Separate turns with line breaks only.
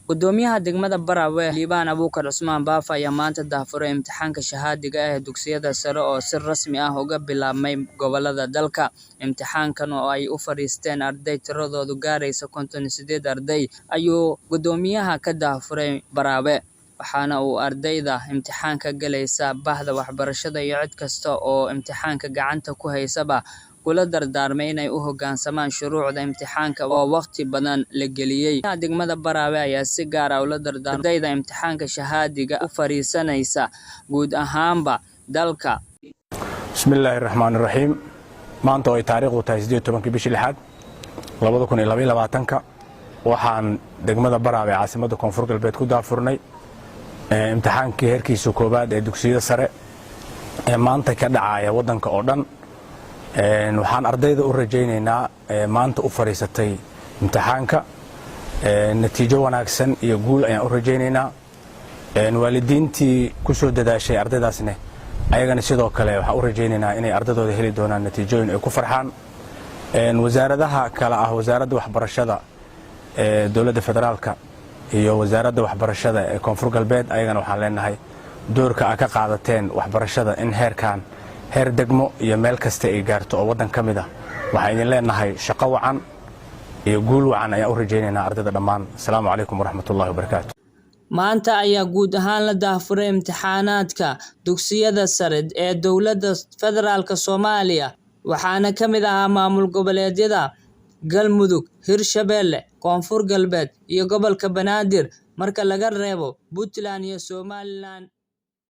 Gudoomiyaha degmada Barawe Liibaan Abuukar Cusmaan Baafa ayaa maanta daahfuray imtixaanka shahaadiga ah ee dugsiyada sare oo si rasmi ah uga bilaabmay gobolada dalka. Imtixaankan oo ay u fariisteen arday tiradoodu gaaraysa 58 arday ayuu gudoomiyaha ka daahfuray Barawe, waxaana uu ardayda imtixaanka galaysa bahda waxbarashada iyo cid kasta oo imtixaanka gacanta ku haysaba kula dardaarmay inay u hoggaansamaan shuruucda imtixaanka oo waqti badan la geliyay. Degmada Barawe ayaa si gaar ah ula dardaarmay ardayda imtixaanka shahaadiga u fariisanaysa guud ahaanba dalka.
Bismillahirrahmanirrahiim. Maanta oo ay taariikhdu tahay 18 bishii 6 2022 waxaan degmada Barawe caasimadda Koonfur Galbeed ku daafurnay imtixaankii heerkiisa koobaad ee dugsiyada sare ee maanta ka dhacaya wadanka oo dhan. waxaan ardayda u rajaynaynaa maanta u fariisatay imtixaanka natiijo wanaagsan iyo guul ayaan u rajaynaynaa. waalidiintii ku soo dadaashay ardaydaasna ayagana sidoo kale waxaan u rajaynaynaa inay ardadooda heli doonaan natiijooyin ay ku farxaan. wasaaradaha kala ah wasaaradda waxbarashada ee dawladda federaalka iyo wasaaradda waxbarashada ee Koonfur Galbeed ayagana waxaan leenahay doorka ay ka qaadateen waxbarashada in heer degmo iyo meel kasta ay gaarto oo wadan kamid ah. waxaan idin leenahay shaqo wacan iyo guul wacan ayaan u rajaynaynaa ardayda dhammaan. Assalaamu calaykum waraxmatullaahi wabarakaatuh.
Maanta ayaa guud ahaan la daahfuray imtixaanaadka dugsiyada sare ee dowladda federaalka Soomaaliya, waxaana ka mid ahaa maamul goboleedyada Galmudug, Hirshabelle, Koonfur Galbeed iyo gobolka Banaadir marka laga reebo Puntland iyo Somaliland.